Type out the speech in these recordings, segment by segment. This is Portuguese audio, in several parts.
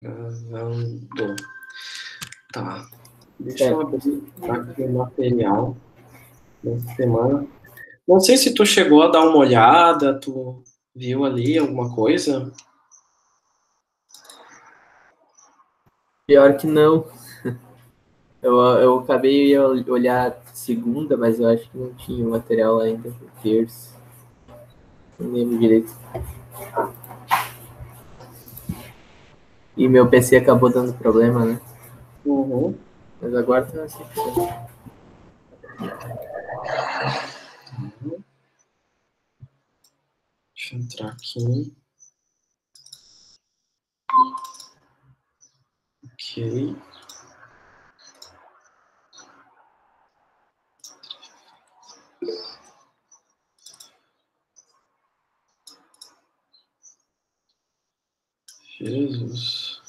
Gravando. Tá. Deixa eu abrir aqui o material dessa semana. Não sei se tu chegou a dar uma olhada, tu viu ali alguma coisa? Pior que não. Eu acabei de olhar segunda, mas eu acho que não tinha o material ainda. Terça. Não lembro direito. E meu PC acabou dando problema, né? Uhum. Mas agora tá assim. Deixa eu entrar aqui. Ok. Jesus.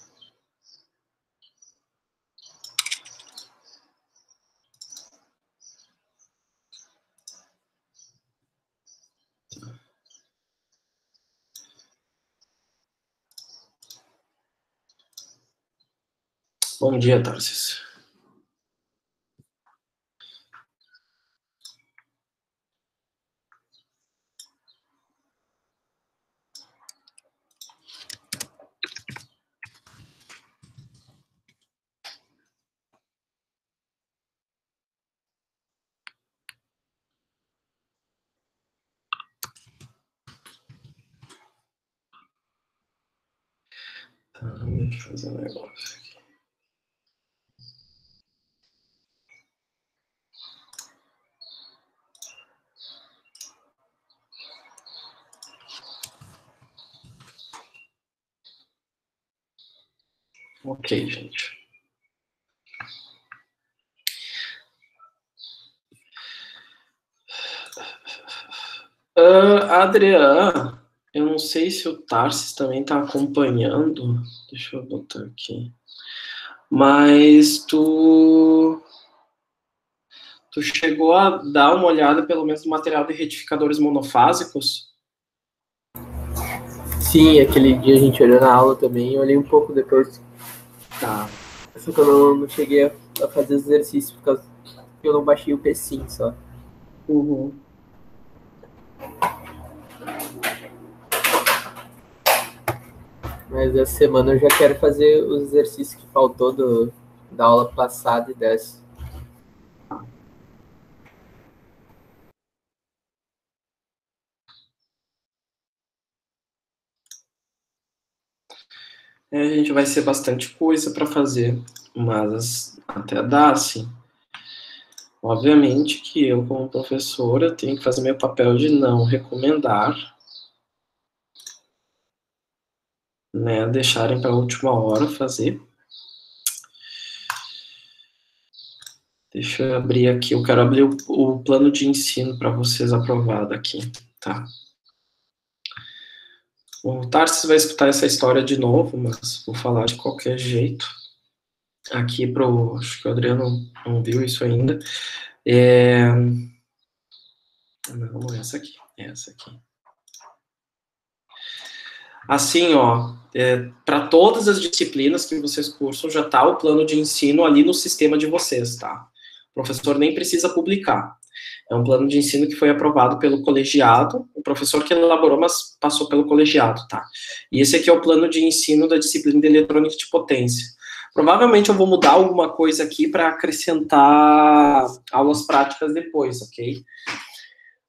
Bom dia, Tarsis. Tá, deixa eu fazer um negócio aqui. Ok, gente. Adriana, eu não sei se o Tarsis também está acompanhando. Deixa eu botar aqui. Mas tu chegou a dar uma olhada pelo menos no material de retificadores monofásicos? Sim, aquele dia a gente olhou na aula também. Eu olhei um pouco depois. Tá. Só que eu não cheguei a fazer os exercícios por causa que eu não baixei o P5 só. Uhum. Mas essa semana eu já quero fazer os exercícios que faltou da aula passada e dessa. A gente vai ser bastante coisa para fazer, mas até dá, sim. Obviamente que eu, como professora, tenho que fazer meu papel de não recomendar, né, deixarem para a última hora fazer. Deixa eu abrir aqui, eu quero abrir o plano de ensino para vocês aprovado aqui, tá? O Tarsis vai escutar essa história de novo, mas vou falar de qualquer jeito. Aqui acho que o Adriano não viu isso ainda. Não, essa aqui, essa aqui. Assim, ó, para todas as disciplinas que vocês cursam, já está o plano de ensino ali no sistema de vocês, tá? O professor nem precisa publicar. É um plano de ensino que foi aprovado pelo colegiado, o professor que elaborou, mas passou pelo colegiado, tá? E esse aqui é o plano de ensino da disciplina de eletrônica de potência. Provavelmente eu vou mudar alguma coisa aqui para acrescentar aulas práticas depois, ok?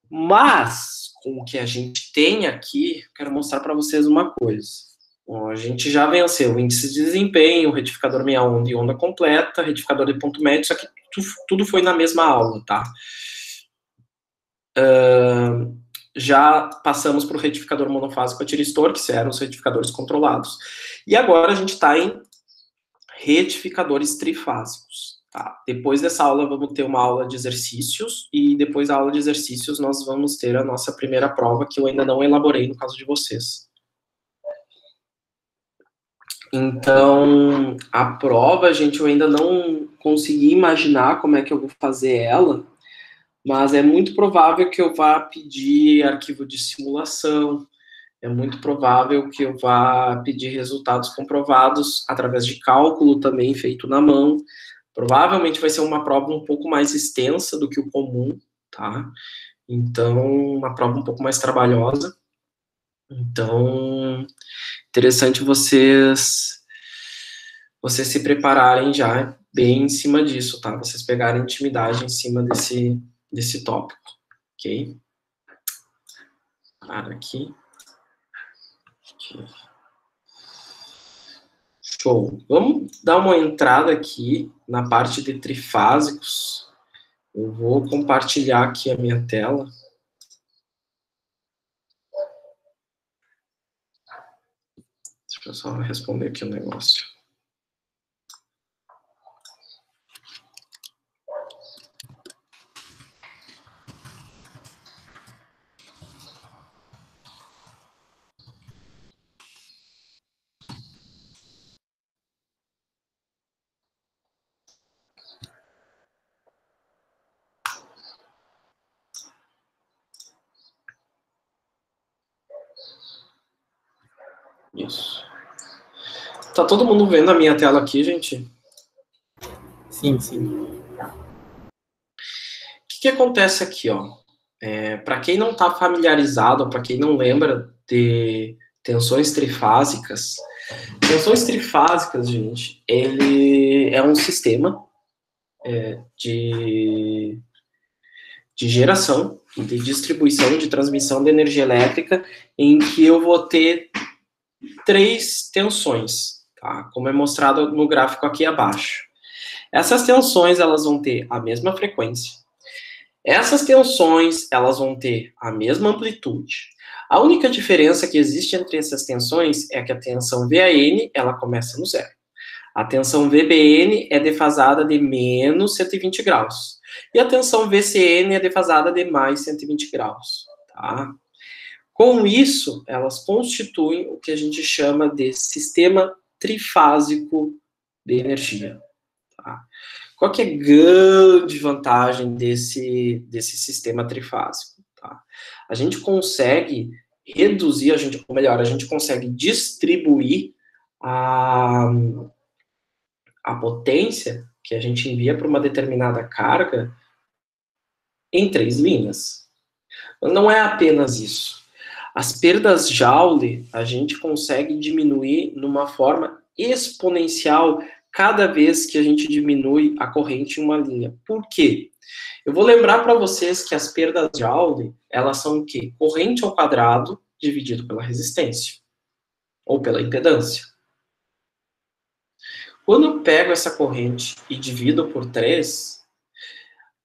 Mas, com o que a gente tem aqui, quero mostrar para vocês uma coisa. Bom, a gente já venceu o índice de desempenho, retificador meia onda e onda completa, retificador de ponto médio, só que tudo foi na mesma aula, tá? Já passamos para o retificador monofásico a tiristor, que eram os retificadores controlados. E agora a gente está em retificadores trifásicos. Tá? Depois dessa aula, vamos ter uma aula de exercícios, e depois da aula de exercícios, nós vamos ter a nossa primeira prova, que eu ainda não elaborei no caso de vocês. Então, a prova, gente, eu ainda não consegui imaginar como é que eu vou fazer ela, mas é muito provável que eu vá pedir arquivo de simulação, é muito provável que eu vá pedir resultados comprovados através de cálculo também feito na mão. Provavelmente vai ser uma prova um pouco mais extensa do que o comum, tá? Então, uma prova um pouco mais trabalhosa. Então, interessante vocês se prepararem já bem em cima disso, tá? Vocês pegarem intimidade em cima desse tópico, ok? Para aqui. Show. Vamos dar uma entrada aqui na parte de trifásicos. Eu vou compartilhar aqui a minha tela. Deixa eu só responder aqui o negócio. Isso. Tá todo mundo vendo a minha tela aqui, gente? Sim, sim. O que acontece aqui, ó? Para quem não está familiarizado, para quem não lembra de tensões trifásicas, gente, ele é um sistema de geração, de distribuição, de transmissão de energia elétrica, em que eu vou ter 3 tensões, tá? Como é mostrado no gráfico aqui abaixo. Essas tensões, elas vão ter a mesma frequência. Essas tensões, elas vão ter a mesma amplitude. A única diferença que existe entre essas tensões é que a tensão VAN, ela começa no zero. A tensão VBN é defasada de menos 120 graus. E a tensão VCN é defasada de mais 120 graus, tá? Com isso, elas constituem o que a gente chama de sistema trifásico de energia. Tá? Qual que é a grande vantagem desse sistema trifásico? Tá? A gente consegue reduzir, ou melhor, a gente consegue distribuir a potência que a gente envia para uma determinada carga em 3 linhas. Não é apenas isso. As perdas Joule a gente consegue diminuir numa forma exponencial cada vez que a gente diminui a corrente em uma linha. Por quê? Eu vou lembrar para vocês que as perdas Joule, elas são o quê? Corrente ao quadrado dividido pela resistência, ou pela impedância. Quando eu pego essa corrente e divido por 3,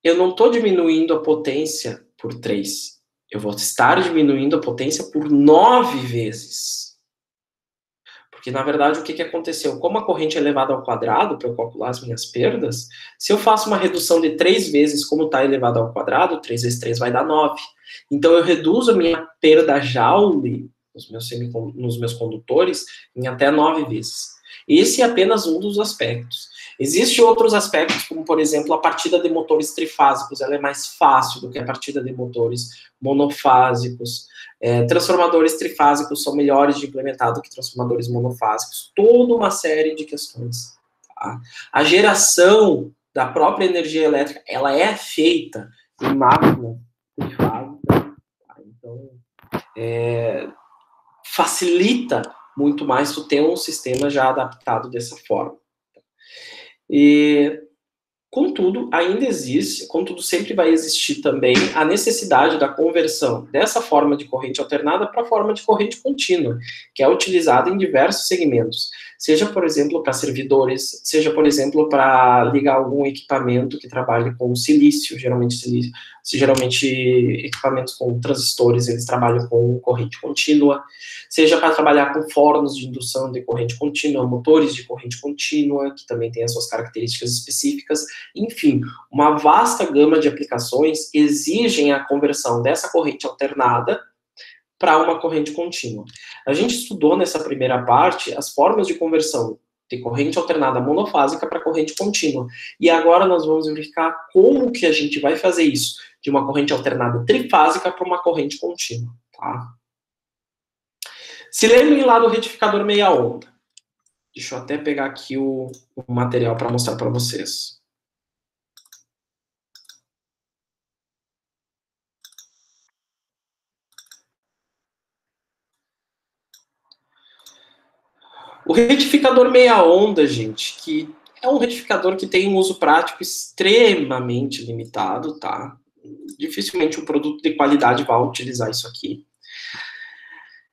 eu não estou diminuindo a potência por 3. Eu vou estar diminuindo a potência por 9 vezes. Porque, na verdade, o que aconteceu? Como a corrente é elevada ao quadrado, para eu calcular as minhas perdas, se eu faço uma redução de 3 vezes como está elevado ao quadrado, 3 vezes 3 vai dar 9. Então, eu reduzo a minha perda Joule nos meus condutores em até 9 vezes. Esse é apenas um dos aspectos. Existem outros aspectos, como, por exemplo, a partida de motores trifásicos. Ela é mais fácil do que a partida de motores monofásicos. Transformadores trifásicos são melhores de implementar do que transformadores monofásicos. Toda uma série de questões. Tá? A geração da própria energia elétrica, ela é feita em máquina trifásica. Tá? Então, facilita muito mais tu ter um sistema já adaptado dessa forma. E, contudo, sempre vai existir também a necessidade da conversão dessa forma de corrente alternada para a forma de corrente contínua, que é utilizada em diversos segmentos. Seja, por exemplo, para servidores, seja, por exemplo, para ligar algum equipamento que trabalhe com silício, geralmente equipamentos com transistores, eles trabalham com corrente contínua, seja para trabalhar com fornos de indução de corrente contínua, motores de corrente contínua, que também têm as suas características específicas, enfim, uma vasta gama de aplicações exigem a conversão dessa corrente alternada para uma corrente contínua. A gente estudou nessa primeira parte as formas de conversão de corrente alternada monofásica para corrente contínua. E agora nós vamos verificar como que a gente vai fazer isso, de uma corrente alternada trifásica para uma corrente contínua. Tá? Se lembrem lá do retificador meia onda. Deixa eu até pegar aqui o material para mostrar para vocês. O retificador meia onda, gente, que é um retificador que tem um uso prático extremamente limitado, tá? Dificilmente um produto de qualidade vai utilizar isso aqui.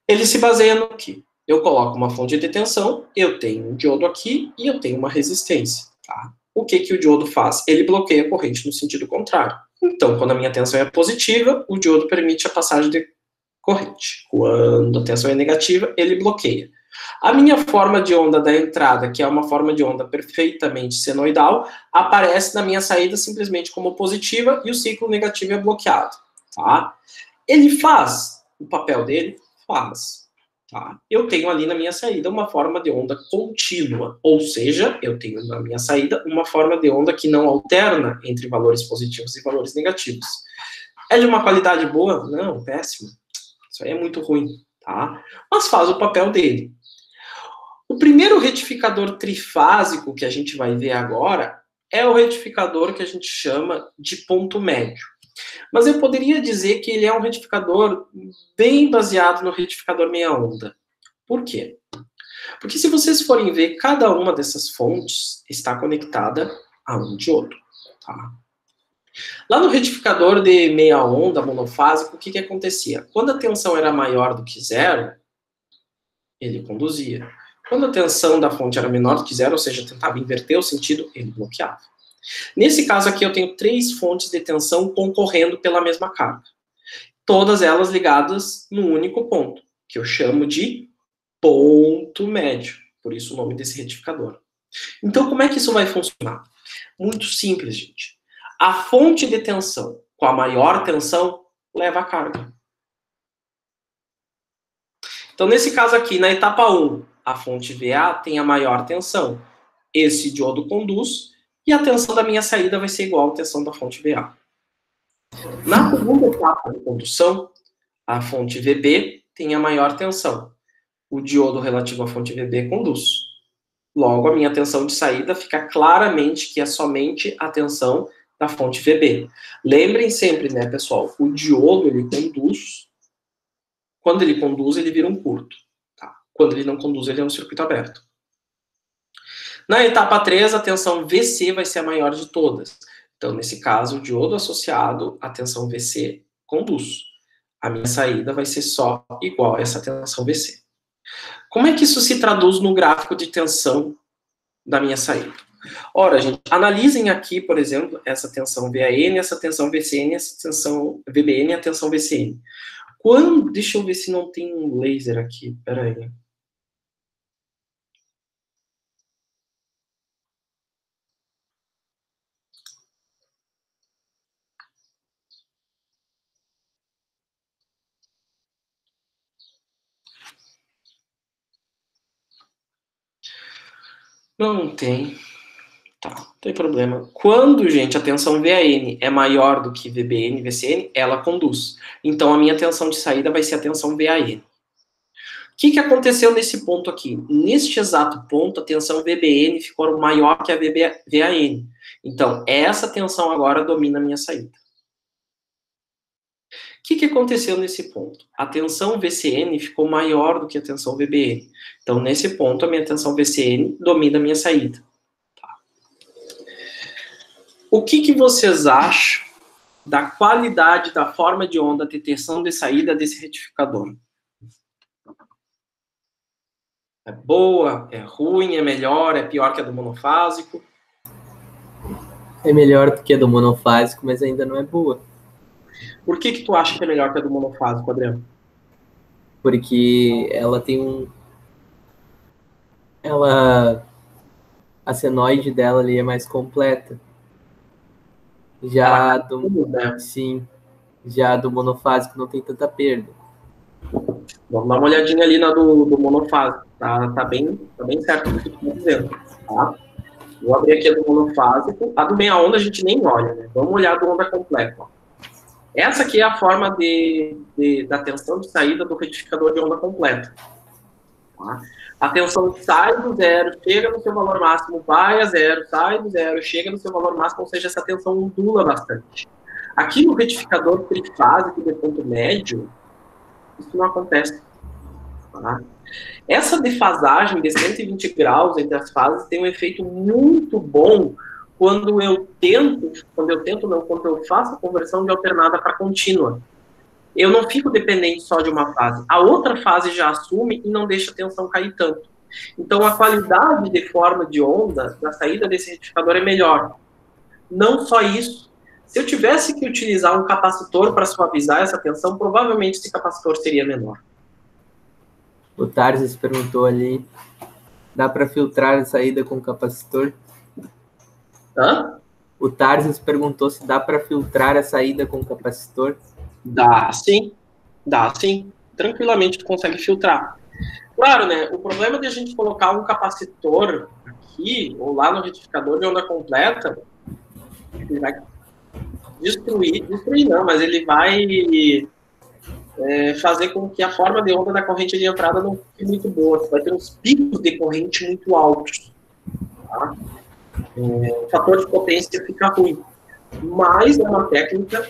Ele se baseia no quê? Eu coloco uma fonte de tensão, eu tenho um diodo aqui e eu tenho uma resistência, tá? O que o diodo faz? Ele bloqueia a corrente no sentido contrário. Então, quando a minha tensão é positiva, o diodo permite a passagem de corrente. Quando a tensão é negativa, ele bloqueia. A minha forma de onda da entrada, que é uma forma de onda perfeitamente senoidal, aparece na minha saída simplesmente como positiva e o ciclo negativo é bloqueado, tá? Ele faz o papel dele? Faz. Tá? Eu tenho ali na minha saída uma forma de onda contínua, ou seja, eu tenho na minha saída uma forma de onda que não alterna entre valores positivos e valores negativos. É de uma qualidade boa? Não, péssimo. Isso aí é muito ruim, tá? Mas faz o papel dele. O primeiro retificador trifásico que a gente vai ver agora é o retificador que a gente chama de ponto médio. Mas eu poderia dizer que ele é um retificador bem baseado no retificador meia onda. Por quê? Porque se vocês forem ver, cada uma dessas fontes está conectada a um diodo. Tá? Lá no retificador de meia onda monofásico, o que acontecia? Quando a tensão era maior do que zero, ele conduzia. Quando a tensão da fonte era menor do que zero, ou seja, tentava inverter o sentido, ele bloqueava. Nesse caso aqui, eu tenho 3 fontes de tensão concorrendo pela mesma carga. Todas elas ligadas num único ponto, que eu chamo de ponto médio. Por isso o nome desse retificador. Então, como é que isso vai funcionar? Muito simples, gente. A fonte de tensão com a maior tensão leva a carga. Então, nesse caso aqui, na etapa 1, a fonte VA tem a maior tensão. Esse diodo conduz e a tensão da minha saída vai ser igual à tensão da fonte VA. Na segunda etapa de condução, a fonte VB tem a maior tensão. O diodo relativo à fonte VB conduz. Logo, a minha tensão de saída fica claramente que é somente a tensão da fonte VB. Lembrem sempre, né, pessoal, o diodo, ele conduz. Quando ele conduz, ele vira um curto. Tá? Quando ele não conduz, ele é um circuito aberto. Na etapa 3, a tensão VC vai ser a maior de todas. Então, nesse caso, o diodo associado à tensão VC conduz. A minha saída vai ser só igual a essa tensão VC. Como é que isso se traduz no gráfico de tensão da minha saída? Ora, gente, analisem aqui, por exemplo, essa tensão VAN, essa tensão VCN, essa tensão VBN e a tensão VCN. Deixa eu ver se não tem um laser aqui, peraí. Não tem. Tá, não tem problema. Quando, gente, a tensão VAN é maior do que VBN e VCN, ela conduz. Então, a minha tensão de saída vai ser a tensão VAN. O que aconteceu nesse ponto aqui? Neste exato ponto, a tensão VBN ficou maior que a VAN. Então, essa tensão agora domina a minha saída. O que aconteceu nesse ponto? A tensão VCN ficou maior do que a tensão VBN. Então, nesse ponto, a minha tensão VCN domina a minha saída. Tá. O que vocês acham da qualidade da forma de onda de tensão de saída desse retificador? É boa? É ruim? É melhor? É pior que a do monofásico? É melhor do que a do monofásico, mas ainda não é boa. Por que tu acha que é melhor que a do monofásico, Adriano? Porque ela tem a senoide dela ali é mais completa. Já já a do monofásico não tem tanta perda. Vamos dar uma olhadinha ali na do monofásico. Tá bem certo o que tu está dizendo. Tá? Vou abrir aqui a do monofásico. A do meia onda a gente nem olha, né? Vamos olhar a do onda completa. Ó. Essa aqui é a forma da tensão de saída do retificador de onda completa. Tá? A tensão sai do zero, chega no seu valor máximo, vai a zero, sai do zero, chega no seu valor máximo, ou seja, essa tensão ondula bastante. Aqui no retificador trifásico de ponto médio, isso não acontece. Tá? Essa defasagem de 120 graus entre as fases tem um efeito muito bom quando eu faço a conversão de alternada para contínua. Eu não fico dependente só de uma fase. A outra fase já assume e não deixa a tensão cair tanto. Então, a qualidade de forma de onda da saída desse retificador é melhor. Não só isso. Se eu tivesse que utilizar um capacitor para suavizar essa tensão, provavelmente esse capacitor seria menor. O Tarsis perguntou ali, dá para filtrar a saída com capacitor? Hã? O Tarsis perguntou se dá para filtrar a saída com capacitor. Dá sim. Tranquilamente tu consegue filtrar. Claro, né? O problema de a gente colocar um capacitor aqui, ou lá no retificador de onda completa, ele vai destruir não, mas ele vai fazer com que a forma de onda da corrente de entrada não fique muito boa. Você vai ter uns picos de corrente muito altos. Tá? O fator de potência fica ruim. Mas é uma técnica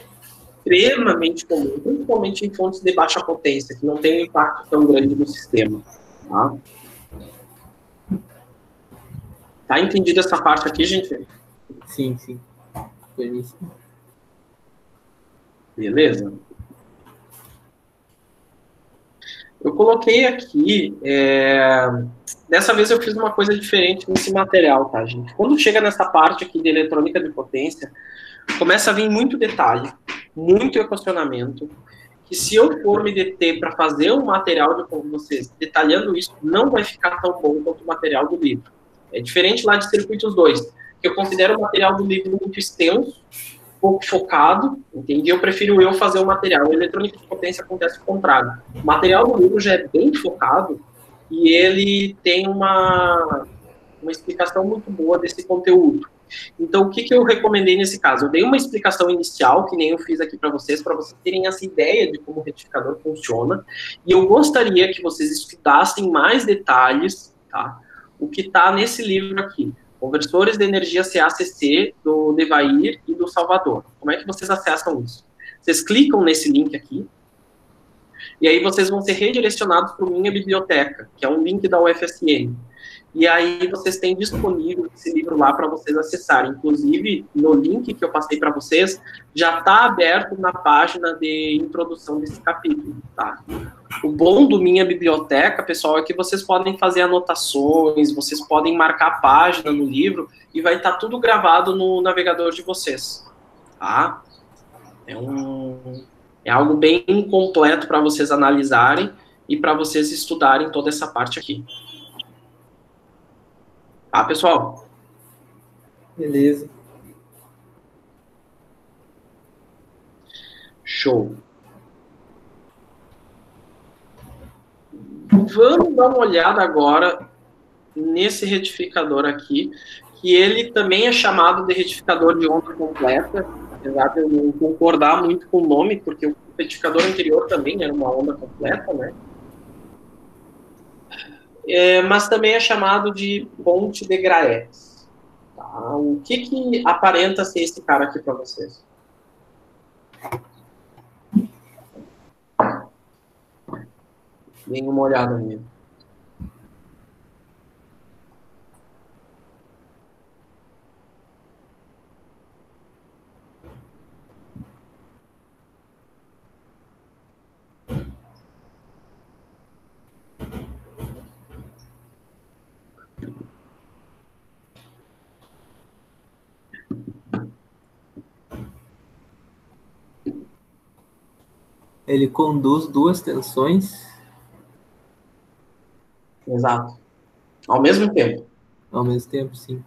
extremamente comum, principalmente em fontes de baixa potência, que não tem um impacto tão grande no sistema. Tá, tá entendida essa parte aqui, gente? Sim. Beleza? Eu coloquei aqui, dessa vez eu fiz uma coisa diferente nesse material, tá, gente? Quando chega nessa parte aqui de eletrônica de potência, começa a vir muito detalhe, muito equacionamento, que se eu for me deter para fazer um material com vocês detalhando isso, não vai ficar tão bom quanto o material do livro. É diferente lá de Circuitos 2, que eu considero o material do livro muito extenso, pouco focado, entende? Eu prefiro fazer o material. A eletrônica de potência acontece o contrário. O material do livro já é bem focado e ele tem uma explicação muito boa desse conteúdo. Então, o que eu recomendei nesse caso? Eu dei uma explicação inicial, que nem eu fiz aqui para vocês terem essa ideia de como o retificador funciona, e eu gostaria que vocês estudassem mais detalhes, tá? O que está nesse livro aqui, Conversores de Energia CACC, do Devair e do Salvador. Como é que vocês acessam isso? Vocês clicam nesse link aqui, e aí vocês vão ser redirecionados para Minha Biblioteca, que é um link da UFSM. E aí vocês têm disponível esse livro lá para vocês acessarem. Inclusive, no link que eu passei para vocês, já está aberto na página de introdução desse capítulo, tá? O bom do Minha Biblioteca, pessoal, é que vocês podem fazer anotações, vocês podem marcar página no livro e vai estar tudo gravado no navegador de vocês, tá? É algo bem completo para vocês analisarem e para vocês estudarem toda essa parte aqui. Tá, pessoal? Beleza. Show. Vamos dar uma olhada agora nesse retificador aqui, que ele também é chamado de retificador de onda completa, apesar de eu não concordar muito com o nome, porque o retificador anterior também era uma onda completa, né? Mas também é chamado de ponte de Graetz. Tá? O que aparenta ser esse cara aqui para vocês? Deem uma olhada nele. Ele conduz duas tensões. Exato. Ao mesmo tempo. Ao mesmo tempo, sim.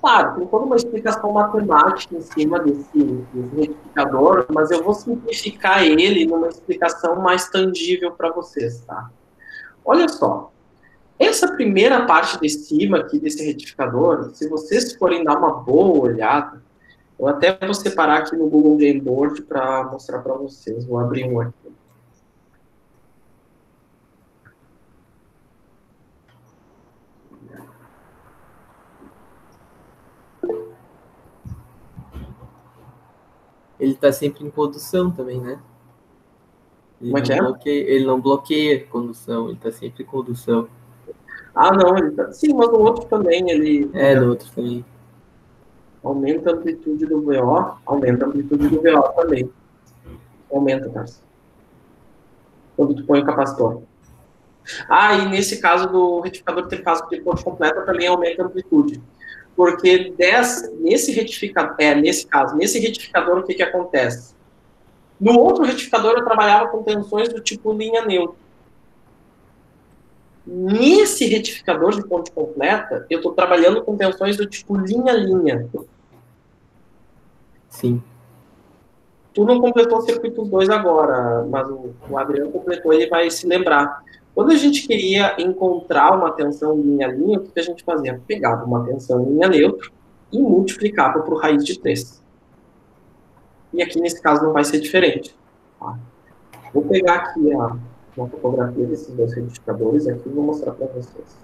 Claro, tem toda uma explicação matemática em cima desse retificador, mas eu vou simplificar ele numa explicação mais tangível para vocês, tá? Olha só. Essa primeira parte de cima aqui desse retificador, se vocês forem dar uma boa olhada, eu até vou separar aqui no Google Jamboard para mostrar para vocês. Vou abrir um aqui. Ele tá sempre em condução também, né? Como é que é? Ele não bloqueia condução, ele tá sempre em condução. Ah, não, ele tá... Sim, mas no outro também, ele No outro também. aumenta a amplitude do VO, aumenta a amplitude do VO também. Aumenta, tá? Quando tu põe o capacitor. Ah, e nesse caso do retificador trifásico de ponte completa também aumenta a amplitude. Porque nesse retificador, nesse retificador, o que que acontece? No outro retificador eu trabalhava com tensões do tipo linha neutra. Nesse retificador de ponte completa, eu estou trabalhando com tensões do tipo linha-linha. Sim. Tu não completou o circuito 2 agora, mas o Adriano completou, ele vai se lembrar. Quando a gente queria encontrar uma tensão linha-linha, o que a gente fazia? Pegava uma tensão linha neutra e multiplicava por raiz de 3. E aqui, nesse caso, não vai ser diferente. Tá? Vou pegar aqui uma fotografia desses dois retificadores aqui e vou mostrar para vocês.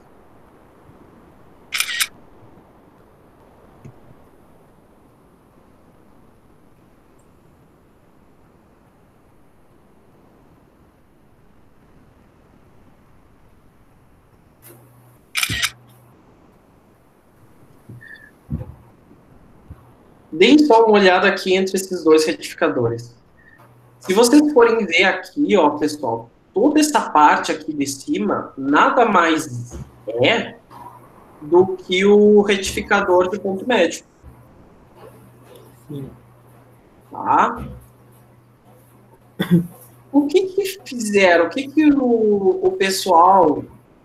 Deem só uma olhada aqui entre esses dois retificadores. Se vocês forem ver aqui, ó, pessoal, toda essa parte aqui de cima nada mais é do que o retificador de ponto médio. Sim. Tá? O que fizeram? O que o pessoal,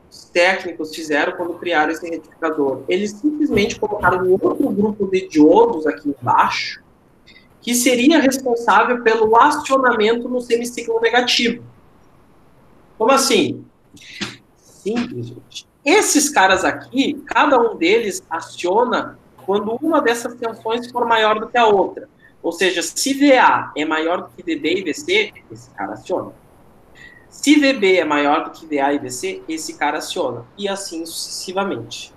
os técnicos fizeram quando criaram esse retificador? Eles simplesmente colocaram um outro grupo de diodos aqui embaixo que seria responsável pelo acionamento no semiciclo negativo. Como assim? Simples, gente. Esses caras aqui, cada um deles aciona quando uma dessas tensões for maior do que a outra. Ou seja, se VA é maior do que VB e VC, esse cara aciona. Se VB é maior do que VA e VC, esse cara aciona. E assim sucessivamente.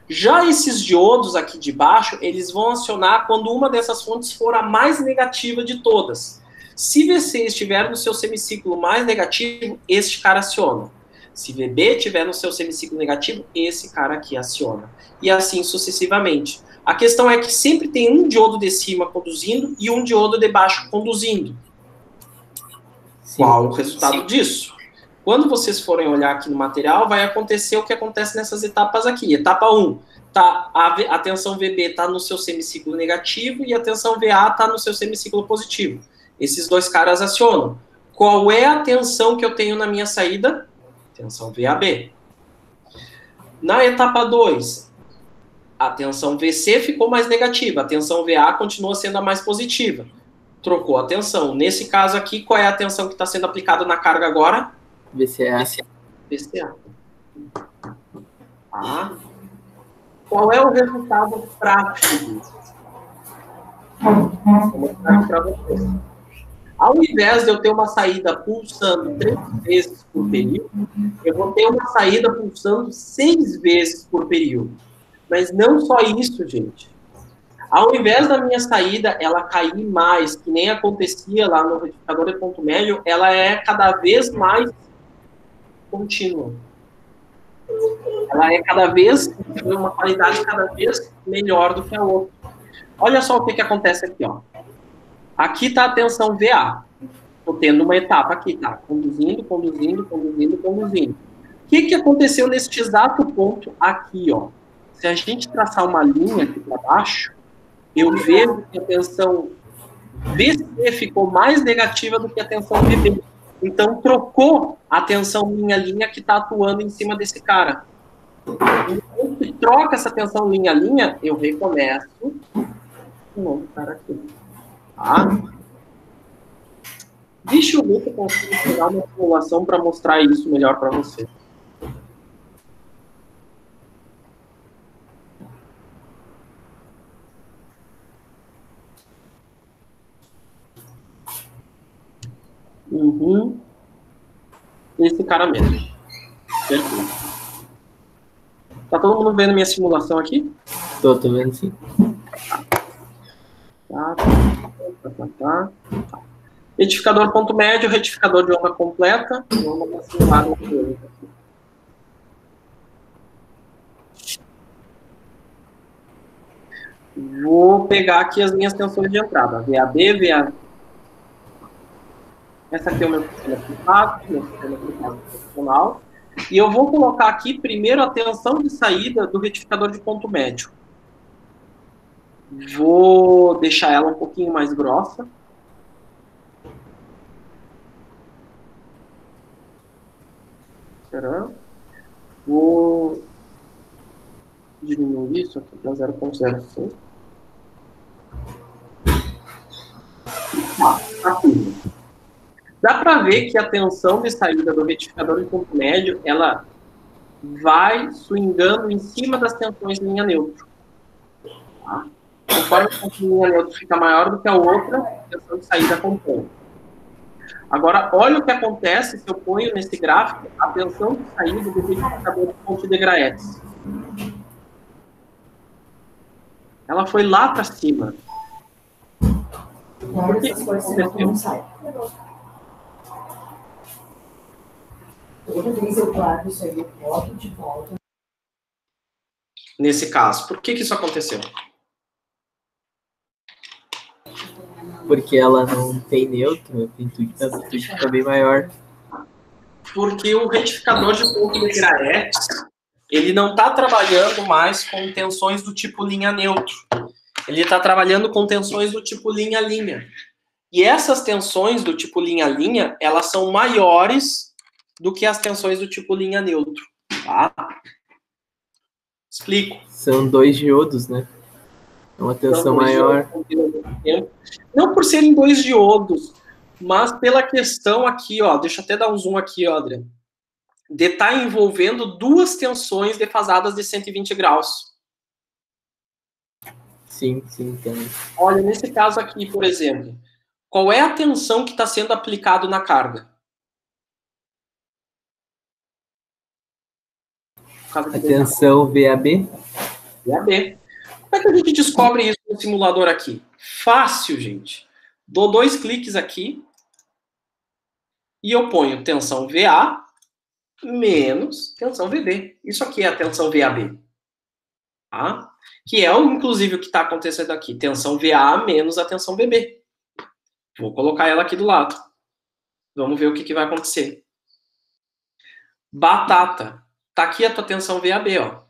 Já esses diodos aqui de baixo, eles vão acionar quando uma dessas fontes for a mais negativa de todas. Se VC estiver no seu semiciclo mais negativo, este cara aciona. Se VB estiver no seu semiciclo negativo, esse cara aqui aciona. E assim sucessivamente. A questão é que sempre tem um diodo de cima conduzindo e um diodo de baixo conduzindo. Sim. Qual o resultado disso? Quando vocês forem olhar aqui no material, vai acontecer o que acontece nessas etapas aqui. Etapa 1, a tensão VB está no seu semiciclo negativo e a tensão VA está no seu semiciclo positivo. Esses dois caras acionam. Qual é a tensão que eu tenho na minha saída? Tensão VAB. Na etapa 2, a tensão VC ficou mais negativa, a tensão VA continua sendo a mais positiva. Trocou a tensão. Nesse caso aqui, qual é a tensão que está sendo aplicada na carga agora? VCA. VCA. Tá? Qual é o resultado prático disso? Vou mostrar para vocês. Ao invés de eu ter uma saída pulsando 3 vezes por período, eu vou ter uma saída pulsando 6 vezes por período. Mas não só isso, gente. Ao invés da minha saída ela cair mais, que nem acontecia lá no retificador de ponto médio, ela é cada vez mais contínua. Ela é cada vez, uma qualidade cada vez melhor do que a outra. Olha só o que acontece aqui, ó. Aqui está a tensão VA. Estou tendo uma etapa aqui, tá? Conduzindo, conduzindo, conduzindo, conduzindo. O que aconteceu neste exato ponto aqui, ó? Se a gente traçar uma linha aqui para baixo, eu vejo que a tensão VC ficou mais negativa do que a tensão VB. Então, trocou a tensão linha-linha que está atuando em cima desse cara. Então, se troca essa tensão linha-linha, eu recomeço um novo cara aqui. Tá? Deixa eu ver se eu consigo pegar uma simulação para mostrar isso melhor para você. Esse cara mesmo. Perfeito. Tá todo mundo vendo minha simulação aqui? Tô vendo sim. Tá. Retificador ponto médio, retificador de onda completa. Vamos simular no aqui. Vou pegar aqui as minhas tensões de entrada. VAB, VA. Essa aqui é o meu sistema aplicado, meu sistema aplicado profissional. E eu vou colocar aqui primeiro a tensão de saída do retificador de ponto médio. Vou deixar ela um pouquinho mais grossa. Vou diminuir isso aqui para 0,05. Aqui. Dá para ver que a tensão de saída do retificador de ponto médio, ela vai swingando em cima das tensões de linha neutra. Tá? Conforme a tensão de linha neutra fica maior do que a outra, a tensão de saída acompanha. Agora, olha o que acontece se eu ponho nesse gráfico a tensão de saída do retificador de ponto de Graetz. Ela foi lá para cima. Por que isso aconteceu? Toda vez eu guardo isso aí, eu boto de volta. Nesse caso, por que isso aconteceu? Porque ela não tem neutro, a amplitude fica bem maior. Porque o retificador de ponto de Graetz, ele não está trabalhando mais com tensões do tipo linha neutro. Ele está trabalhando com tensões do tipo linha-linha. E essas tensões do tipo linha-linha, elas são maiores do que as tensões do tipo linha neutro. Tá? Explico. São 2 diodos, né? É uma tensão maior. Não por serem 2 diodos, mas pela questão aqui, ó. Deixa eu até dar um zoom aqui, ó, Adriano. De estar envolvendo duas tensões defasadas de 120 graus. Sim, também. Olha, nesse caso aqui, por exemplo, qual é a tensão que está sendo aplicado na carga? A tensão VAB? VAB. Como é que a gente descobre isso no simulador aqui? Fácil, gente. Dou 2 cliques aqui e eu ponho tensão VA menos tensão VB. Isso aqui é a tensão VAB. Tá? Que é, inclusive, o que está acontecendo aqui. Tensão VA menos a tensão VB. Vou colocar ela aqui do lado. Vamos ver o que vai acontecer. Batata. Tá aqui a tua tensão VAB, ó.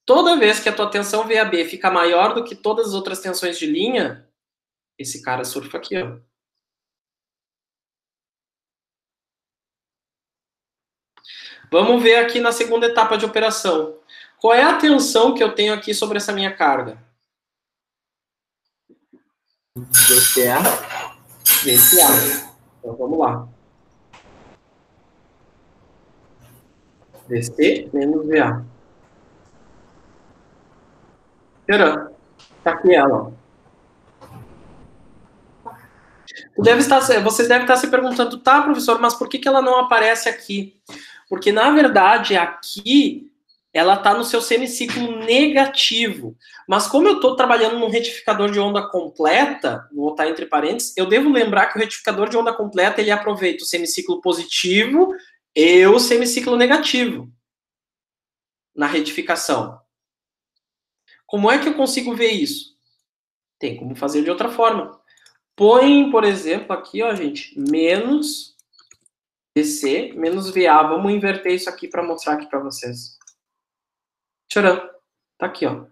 Toda vez que a tua tensão VAB fica maior do que todas as outras tensões de linha, esse cara surfa aqui, ó. Vamos ver aqui na segunda etapa de operação. Qual é a tensão que eu tenho aqui sobre essa minha carga? VCA. Então vamos lá. VC menos VA. Tcharam. Tá aqui ela, ó. Vocês devem estar se perguntando, tá, professor, mas por que ela não aparece aqui? Porque, na verdade, aqui ela está no seu semiciclo negativo. Mas como eu estou trabalhando num retificador de onda completa, vou botar entre parênteses, eu devo lembrar que o retificador de onda completa, ele aproveita o semiciclo positivo e o semiciclo negativo na retificação. Como é que eu consigo ver isso? Tem como fazer de outra forma. Põe, por exemplo, aqui, ó, gente, menos VC, menos VA. Vamos inverter isso aqui para mostrar aqui para vocês. Tcharam. Tá aqui, ó.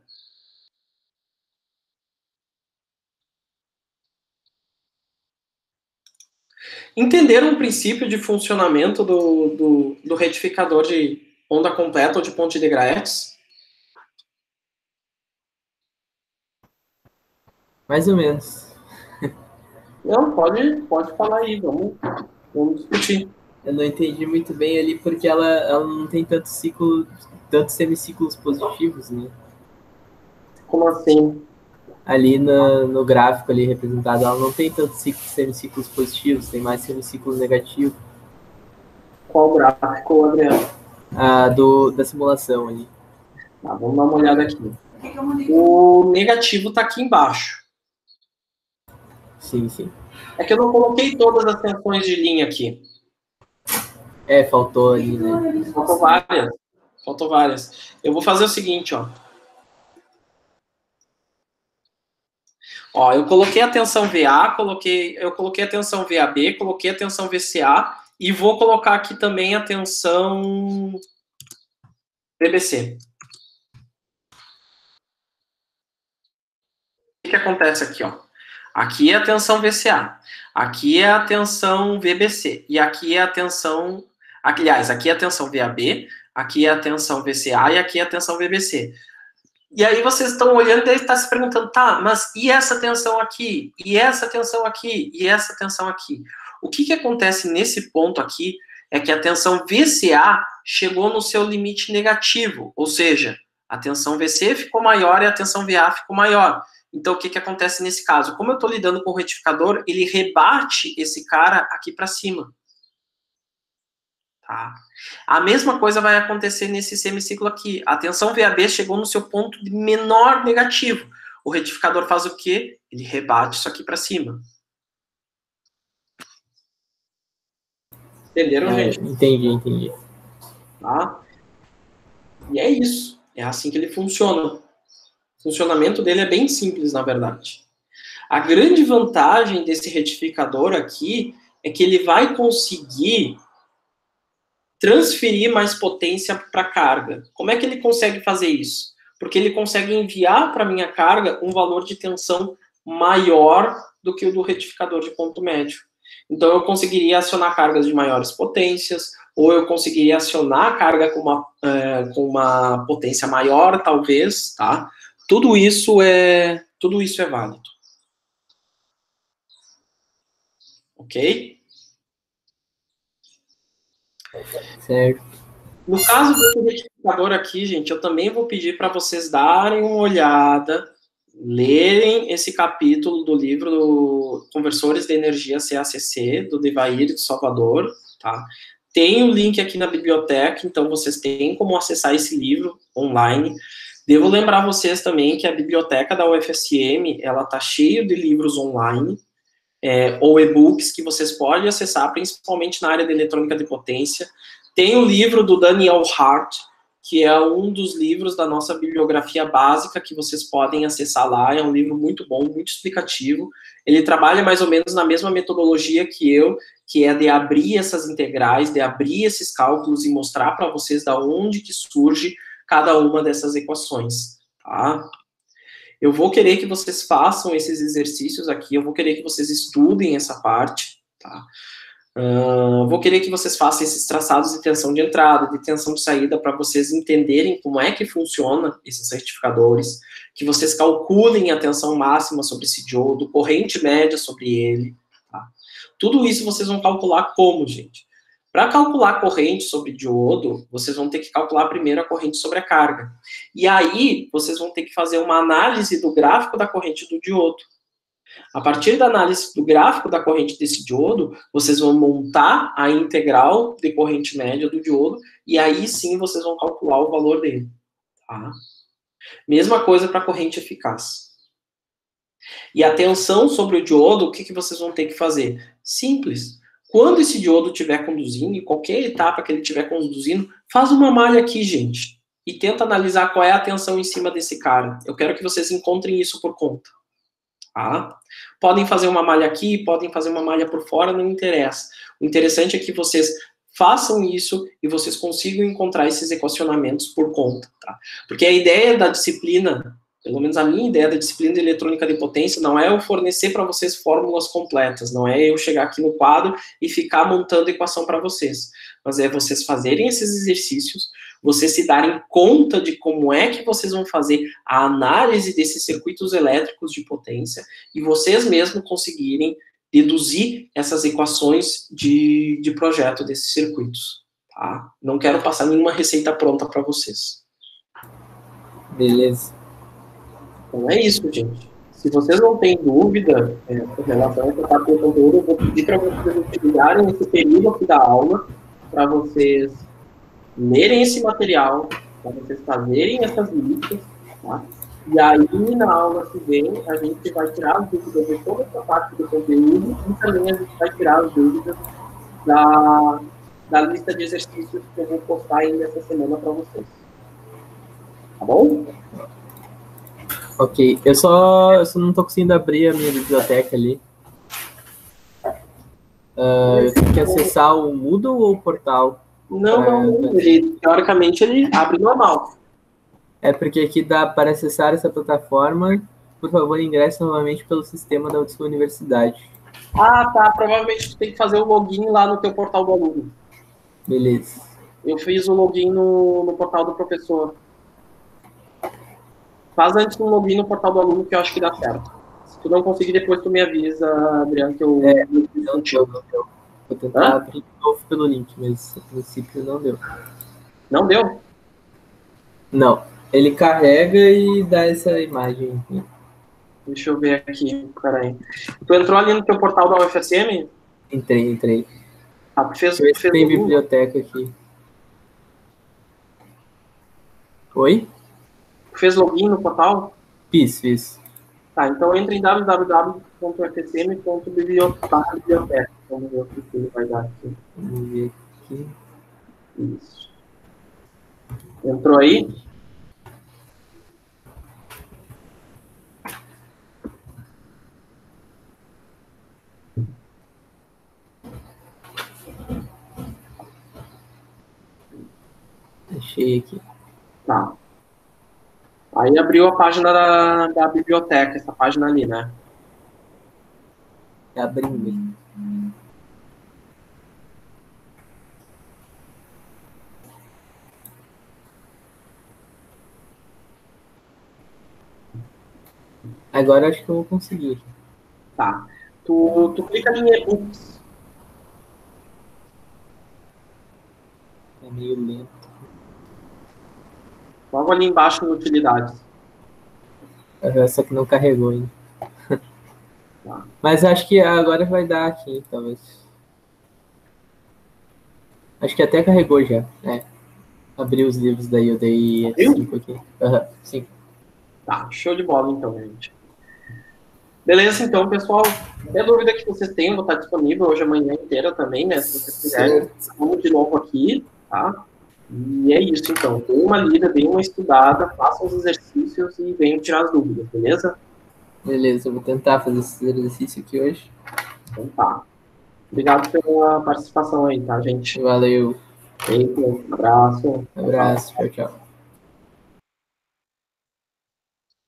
Entenderam o princípio de funcionamento do retificador de onda completa ou de ponte de Graetz? Mais ou menos. Não, pode falar aí, vamos discutir. Eu não entendi muito bem ali porque ela não tem tantos semiciclos positivos, né? Como assim? Ali no gráfico ali representado, ela não tem tantos semiciclos positivos, tem mais semiciclos negativos. Qual gráfico, Adriano? Da simulação ali. Tá, vamos dar uma olhada aqui. O negativo está aqui embaixo. Sim, sim. É que eu não coloquei todas as tensões de linha aqui. Faltou ali, né? Faltou várias. Faltou várias. Eu vou fazer o seguinte, ó. Ó, eu coloquei a tensão VA, eu coloquei a tensão VAB, coloquei a tensão VCA e vou colocar aqui também a tensão VBC. O que acontece aqui, ó? Aqui é a tensão VCA, aqui é a tensão VBC e aqui é a tensão, aliás, aqui é a tensão VAB, aqui é a tensão VCA e aqui é a tensão VBC. E aí vocês estão olhando e estão se perguntando, tá, mas e essa tensão aqui? E essa tensão aqui? E essa tensão aqui? O que acontece nesse ponto aqui é que a tensão VCA chegou no seu limite negativo, ou seja, a tensão VC ficou maior e a tensão VA ficou maior. Então, o que acontece nesse caso? Como eu estou lidando com o retificador, ele rebate esse cara aqui para cima. Tá? A mesma coisa vai acontecer nesse semiciclo aqui. A tensão VAB chegou no seu ponto de menor negativo. O retificador faz o quê? Ele rebate isso aqui para cima. Entenderam, gente? Entendi. Tá? E é isso. É assim que ele funciona. O funcionamento dele é bem simples, na verdade. A grande vantagem desse retificador aqui é que ele vai conseguir transferir mais potência para a carga. Como é que ele consegue fazer isso? Porque ele consegue enviar para a minha carga um valor de tensão maior do que o do retificador de ponto médio. Então, eu conseguiria acionar cargas de maiores potências, ou eu conseguiria acionar a carga com uma potência maior, talvez, tá? Tudo isso é válido. Ok? Certo. No caso do retificador aqui, gente, eu também vou pedir para vocês darem uma olhada, lerem esse capítulo do livro do Conversores de Energia CACC, do Devair de Salvador, tá? Tem o link aqui na biblioteca, então vocês têm como acessar esse livro online. Devo lembrar vocês também que a biblioteca da UFSM, ela tá cheia de livros online, ou e-books que vocês podem acessar, principalmente na área de eletrônica de potência. Tem o livro do Daniel Hart, que é um dos livros da nossa bibliografia básica que vocês podem acessar lá. É um livro muito bom, muito explicativo. Ele trabalha mais ou menos na mesma metodologia que eu, que é de abrir essas integrais, de abrir esses cálculos e mostrar para vocês da onde que surge cada uma dessas equações, tá? Eu vou querer que vocês façam esses exercícios aqui, eu vou querer que vocês estudem essa parte, tá? Vou querer que vocês façam esses traçados de tensão de entrada, de tensão de saída, para vocês entenderem como é que funciona esses retificadores, que vocês calculem a tensão máxima sobre esse diodo, corrente média sobre ele, tá? Tudo isso vocês vão calcular como, gente? Para calcular corrente sobre diodo, vocês vão ter que calcular primeiro a corrente sobre a carga. E aí, vocês vão ter que fazer uma análise do gráfico da corrente do diodo. A partir da análise do gráfico da corrente desse diodo, vocês vão montar a integral de corrente média do diodo, e aí sim vocês vão calcular o valor dele. Tá? Mesma coisa para a corrente eficaz. E a tensão sobre o diodo, o que vocês vão ter que fazer? Simples. Quando esse diodo estiver conduzindo, em qualquer etapa que ele estiver conduzindo, faz uma malha aqui, gente. E tenta analisar qual é a tensão em cima desse cara. Eu quero que vocês encontrem isso por conta. Tá? Podem fazer uma malha aqui, podem fazer uma malha por fora, não interessa. O interessante é que vocês façam isso e vocês consigam encontrar esses equacionamentos por conta. Tá? Porque a ideia da disciplina, pelo menos a minha ideia da disciplina de eletrônica de potência, não é eu fornecer para vocês fórmulas completas, não é eu chegar aqui no quadro e ficar montando equação para vocês, mas é vocês fazerem esses exercícios, vocês se darem conta de como é que vocês vão fazer a análise desses circuitos elétricos de potência e vocês mesmos conseguirem deduzir essas equações de projeto desses circuitos. Tá? Não quero passar nenhuma receita pronta para vocês. Beleza. Então é isso, gente. Se vocês não têm dúvida com relação a essa parte do conteúdo, eu vou pedir para vocês utilizarem esse período aqui da aula para vocês lerem esse material, para vocês fazerem essas listas, tá? E aí, na aula que vem, a gente vai tirar as dúvidas de toda essa parte do conteúdo e também a gente vai tirar as dúvidas da lista de exercícios que eu vou postar ainda essa semana para vocês. Tá bom? Ok. Eu só não tô conseguindo abrir a minha biblioteca ali. Eu tenho que acessar o Moodle ou o portal? Não. Teoricamente, ele abre normal. É porque aqui para acessar essa plataforma, por favor, ingresse novamente pelo sistema da sua universidade. Ah, tá. Provavelmente tu tem que fazer o login lá no teu portal do aluno. Beleza. Eu fiz o login no portal do professor. Faz antes um login no portal do aluno que eu acho que dá certo. Se tu não conseguir, depois tu me avisa, Adriano, que eu... Não deu. Vou tentar abrir de novo pelo link, mas a princípio não deu. Não deu? Não. Ele carrega e dá essa imagem. Deixa eu ver aqui, peraí. Tu entrou ali no teu portal da UFSM? Entrei. Ah, tu fez tem biblioteca aqui. Oi? Tu fez login no portal? Fiz. Tá, então entra em www.ufsm.biblioteca. Vamos ver o que ele vai dar aqui. Vamos ver aqui. Isso. Entrou aí? Achei aqui. Tá. Aí abriu a página da biblioteca, essa página ali, né? Tá abrindo. Agora acho que eu vou conseguir. Tá. Tu clica em e-books. É meio lento. Logo ali embaixo em utilidades. Só que não carregou ainda. Tá. Mas acho que agora vai dar aqui, talvez. Acho que até carregou já. Abri os livros daí, eu dei 5 aqui. Sim. Tá, show de bola então, gente. Beleza, então, pessoal. Qualquer dúvida que vocês tenham, vou estar disponível hoje, amanhã inteira também, né? Se vocês quiserem, vamos de novo aqui, tá? E é isso, então. Dê uma lida, dê uma estudada, façam os exercícios e venham tirar as dúvidas, beleza? Beleza, eu vou tentar fazer esse exercício aqui hoje. Então tá. Obrigado pela participação aí, tá, gente? Valeu. Um abraço. Abraço, tchau.